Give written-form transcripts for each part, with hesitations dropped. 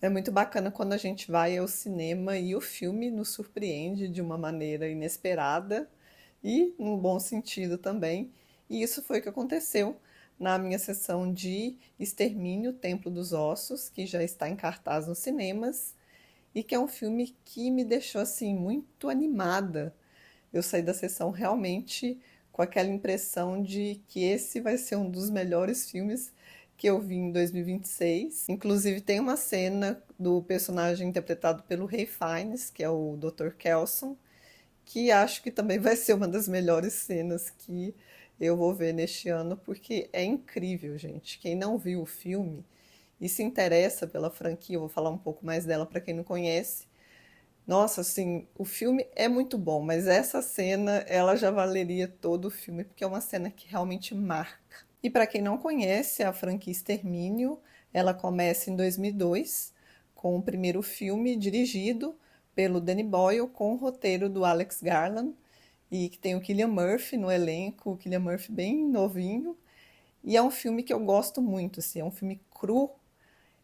É muito bacana quando a gente vai ao cinema e o filme nos surpreende de uma maneira inesperada e num bom sentido também. E isso foi o que aconteceu na minha sessão de Extermínio, Templo dos Ossos, que já está em cartaz nos cinemas e que é um filme que me deixou assim muito animada. Eu saí da sessão realmente com aquela impressão de que esse vai ser um dos melhores filmes que eu vi em 2026. Inclusive tem uma cena do personagem interpretado pelo Ray Fiennes, que é o Dr. Kelson, que acho que também vai ser uma das melhores cenas que eu vou ver neste ano, porque é incrível, gente. Quem não viu o filme e se interessa pela franquia, eu vou falar um pouco mais dela para quem não conhece. Nossa, assim, o filme é muito bom, mas essa cena, ela já valeria todo o filme, porque é uma cena que realmente marca. E para quem não conhece, a franquia Extermínio, ela começa em 2002, com o primeiro filme dirigido pelo Danny Boyle, com o roteiro do Alex Garland, e que tem o Cillian Murphy no elenco, o Cillian Murphy bem novinho. E é um filme que eu gosto muito, assim, é um filme cru,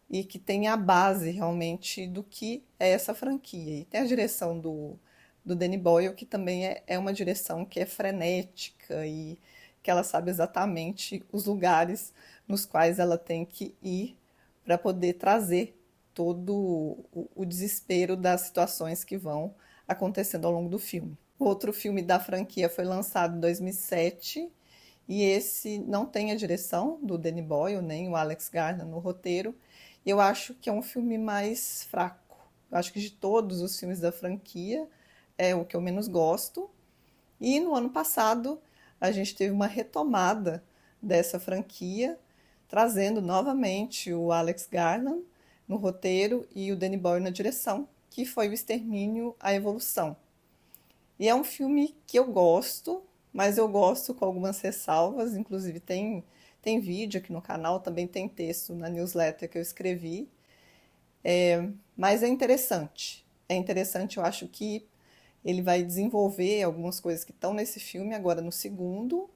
e que tem a base realmente do que é essa franquia. E tem a direção do Danny Boyle, que também é uma direção que é frenética e que ela sabe exatamente os lugares nos quais ela tem que ir para poder trazer todo o desespero das situações que vão acontecendo ao longo do filme. Outro filme da franquia foi lançado em 2007 e esse não tem a direção do Danny Boyle, nem o Alex Garland no roteiro. Eu acho que é um filme mais fraco. Eu acho que de todos os filmes da franquia é o que eu menos gosto. E no ano passado a gente teve uma retomada dessa franquia, trazendo novamente o Alex Garland no roteiro e o Danny Boyle na direção, que foi o Extermínio, a Evolução. E é um filme que eu gosto, mas eu gosto com algumas ressalvas, inclusive tem vídeo aqui no canal, também tem texto na newsletter que eu escrevi, mas é interessante. É interessante, eu acho que ele vai desenvolver algumas coisas que estão nesse filme agora no segundo,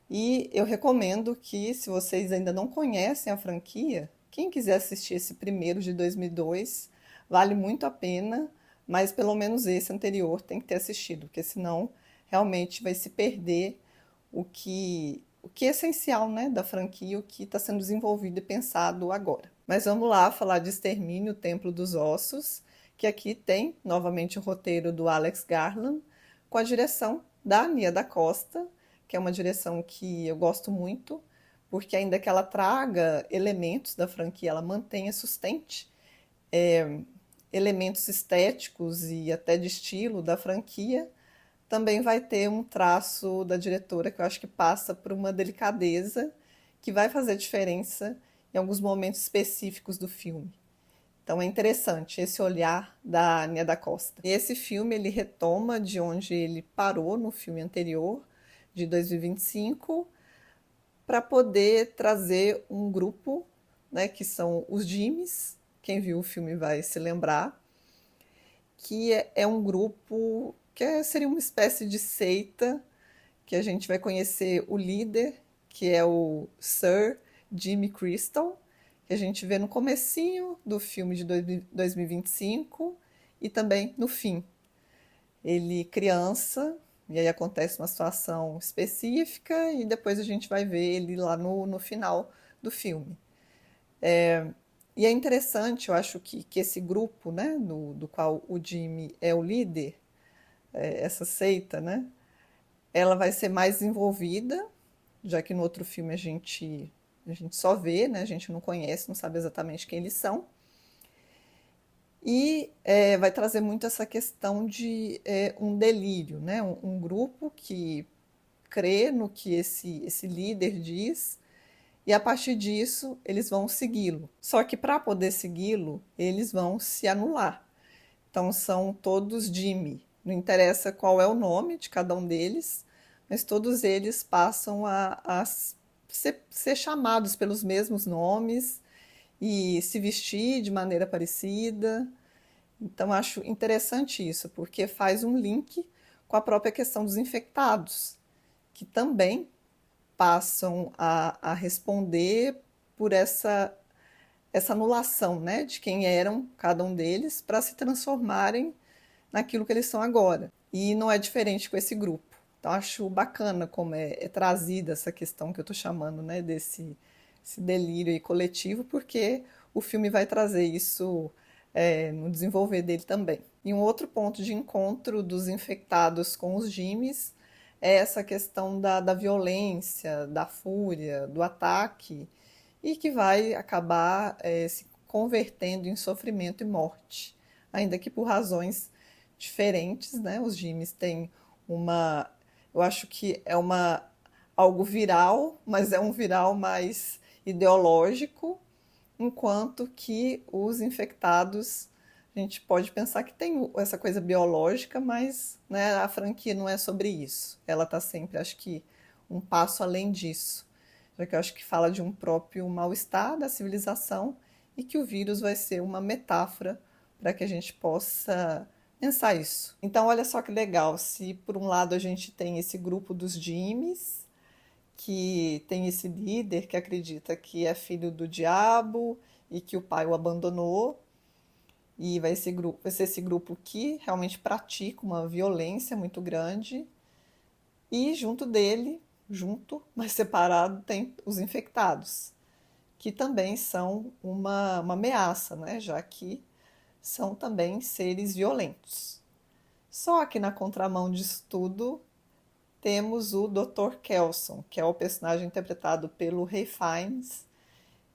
e eu recomendo que, se vocês ainda não conhecem a franquia, quem quiser assistir esse primeiro de 2002, vale muito a pena, mas pelo menos esse anterior tem que ter assistido, porque senão realmente vai se perder o que é essencial, né, da franquia, o que está sendo desenvolvido e pensado agora. Mas vamos lá falar de Extermínio, o Templo dos Ossos, que aqui tem novamente o roteiro do Alex Garland, com a direção da Nia da Costa, que é uma direção que eu gosto muito, porque ainda que ela traga elementos da franquia, ela mantenha, sustente elementos estéticos e até de estilo da franquia, também vai ter um traço da diretora que eu acho que passa por uma delicadeza que vai fazer diferença em alguns momentos específicos do filme. Então é interessante esse olhar da Nia da Costa. E esse filme ele retoma de onde ele parou no filme anterior, de 2025, para poder trazer um grupo, né, que são os Jimmys. Quem viu o filme vai se lembrar que é um grupo que seria uma espécie de seita, que a gente vai conhecer o líder, que é o Sir Jimmy Crystal, que a gente vê no comecinho do filme de 2025 e também no fim. Ele criança, e aí acontece uma situação específica e depois a gente vai ver ele lá no final do filme. E é interessante, eu acho que esse grupo, né, do qual o Jimmy é o líder, essa seita, né, ela vai ser mais desenvolvida, já que no outro filme a gente só vê, né, a gente não conhece, não sabe exatamente quem eles são. E vai trazer muito essa questão de um delírio, né, um grupo que crê no que esse líder diz e a partir disso eles vão segui-lo. Só que para poder segui-lo, eles vão se anular. Então são todos Jimmy. Não interessa qual é o nome de cada um deles, mas todos eles passam a ser chamados pelos mesmos nomes e se vestir de maneira parecida. Então acho interessante isso, porque faz um link com a própria questão dos infectados, que também passam a responder por essa anulação, né, de quem eram cada um deles para se transformarem naquilo que eles são agora. E não é diferente com esse grupo. Então acho bacana como é trazida essa questão que eu estou chamando, né, desse esse delírio aí coletivo, porque o filme vai trazer isso no desenvolver dele também. E um outro ponto de encontro dos infectados com os Jimmys é essa questão da violência, da fúria, do ataque, e que vai acabar se convertendo em sofrimento e morte, ainda que por razões diferentes, né? Os Jimmys têm uma, eu acho que é uma algo viral, mas é um viral mais ideológico, enquanto que os infectados a gente pode pensar que tem essa coisa biológica, mas né, a franquia não é sobre isso. Ela está sempre, acho que, um passo além disso, já que eu acho que fala de um próprio mal-estar da civilização e que o vírus vai ser uma metáfora para que a gente possa pensar isso. Então, olha só que legal, se por um lado a gente tem esse grupo dos Jimmys, que tem esse líder que acredita que é filho do diabo e que o pai o abandonou, e vai ser esse grupo que realmente pratica uma violência muito grande, e junto dele, junto, mas separado, tem os infectados, que também são uma ameaça, né? Já que são também seres violentos. Só que na contramão disso tudo, temos o Dr. Kelson, que é o personagem interpretado pelo Ray Fiennes,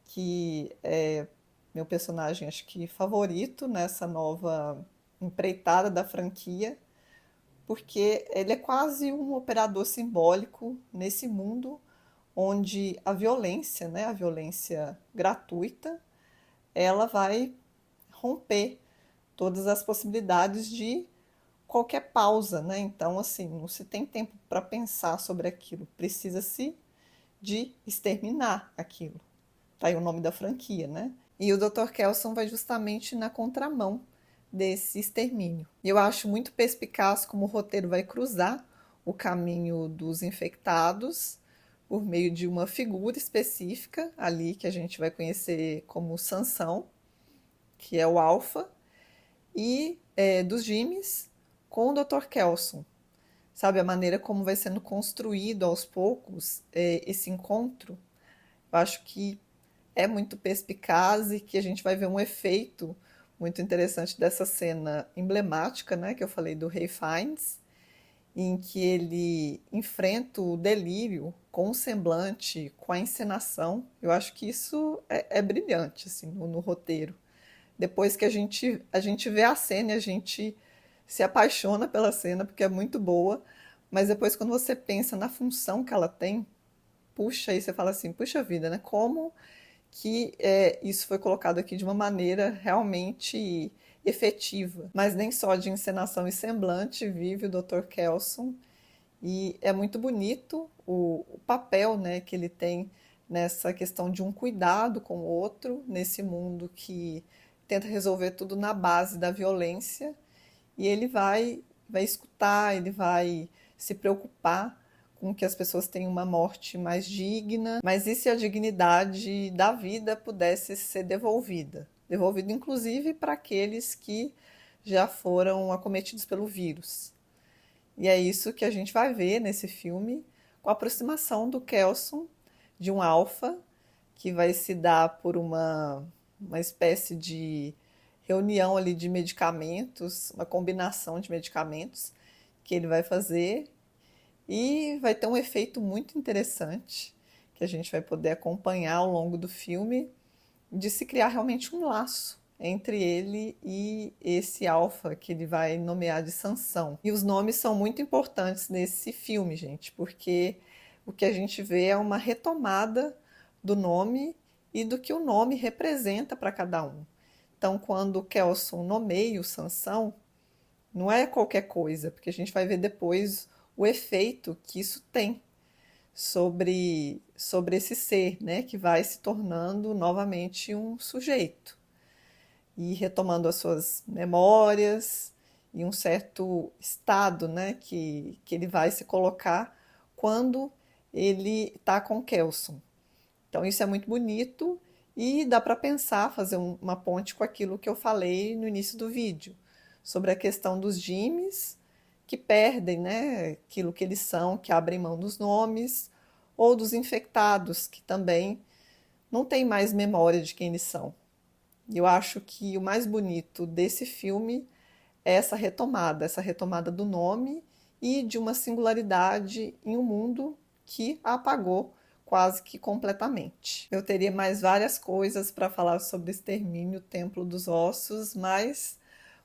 que é meu personagem, acho que favorito nessa nova empreitada da franquia, porque ele é quase um operador simbólico nesse mundo onde a violência, né, a violência gratuita, ela vai romper todas as possibilidades de qualquer pausa, né? Então, assim, não se tem tempo para pensar sobre aquilo, precisa-se de exterminar aquilo. Tá aí o nome da franquia, né? E o Dr. Kelson vai justamente na contramão desse extermínio. E eu acho muito perspicaz como o roteiro vai cruzar o caminho dos infectados por meio de uma figura específica ali que a gente vai conhecer como Sansão, que é o Alpha, e dos Jimmys com o Dr. Kelson. Sabe, a maneira como vai sendo construído aos poucos esse encontro, eu acho que é muito perspicaz e que a gente vai ver um efeito muito interessante dessa cena emblemática, né, que eu falei do Ray Fiennes, em que ele enfrenta o delírio com o semblante, com a encenação. Eu acho que isso é brilhante assim, no roteiro. Depois que a gente vê a cena e a gente se apaixona pela cena porque é muito boa, mas depois quando você pensa na função que ela tem, puxa, aí você fala assim, puxa vida, né? Como que isso foi colocado aqui de uma maneira realmente efetiva. Mas nem só de encenação e semblante vive o Dr. Kelson, e é muito bonito o papel, né, que ele tem nessa questão de um cuidado com o outro, nesse mundo que tenta resolver tudo na base da violência, e ele vai escutar, ele vai se preocupar com que as pessoas tenham uma morte mais digna, mas e se a dignidade da vida pudesse ser devolvida? Devolvida inclusive para aqueles que já foram acometidos pelo vírus. E é isso que a gente vai ver nesse filme, com a aproximação do Kelson de um alfa, que vai se dar por uma espécie de reunião ali de medicamentos, uma combinação de medicamentos que ele vai fazer, e vai ter um efeito muito interessante que a gente vai poder acompanhar ao longo do filme, de se criar realmente um laço entre ele e esse alfa que ele vai nomear de Sansão. E os nomes são muito importantes nesse filme, gente, porque o que a gente vê é uma retomada do nome e do que o nome representa para cada um. Então, quando o Kelson nomeia o Sansão, não é qualquer coisa, porque a gente vai ver depois o efeito que isso tem sobre esse ser, né, que vai se tornando novamente um sujeito e retomando as suas memórias e um certo estado, né, que ele vai se colocar quando ele está com Kelson. Então isso é muito bonito E dá para pensar, fazer uma ponte com aquilo que eu falei no início do vídeo, sobre a questão dos Jimmys que perdem, né, aquilo que eles são, que abrem mão dos nomes, ou dos infectados, que também não têm mais memória de quem eles são. E eu acho que o mais bonito desse filme é essa retomada do nome e de uma singularidade em um mundo que a apagou quase que completamente. Eu teria mais várias coisas para falar sobre Extermínio, Templo dos Ossos, mas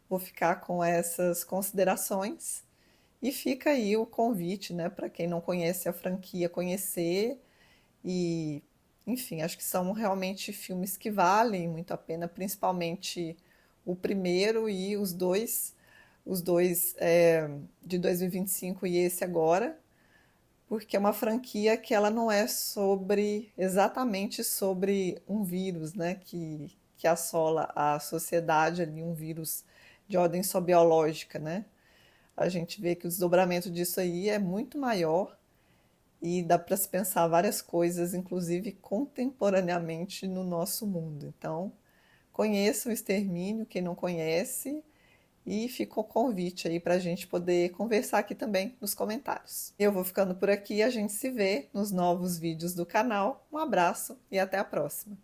vou ficar com essas considerações. E fica aí o convite, né, para quem não conhece a franquia conhecer e, enfim, acho que são realmente filmes que valem muito a pena, principalmente o primeiro e os dois de 2025 e esse agora, porque é uma franquia que ela não é exatamente sobre um vírus, né, que assola a sociedade ali, um vírus de ordem só biológica, né? A gente vê que o desdobramento disso aí é muito maior e dá para se pensar várias coisas, inclusive contemporaneamente no nosso mundo. Então, conheça o Extermínio, quem não conhece, e fica o convite aí para a gente poder conversar aqui também nos comentários. Eu vou ficando por aqui, a gente se vê nos novos vídeos do canal. Um abraço e até a próxima!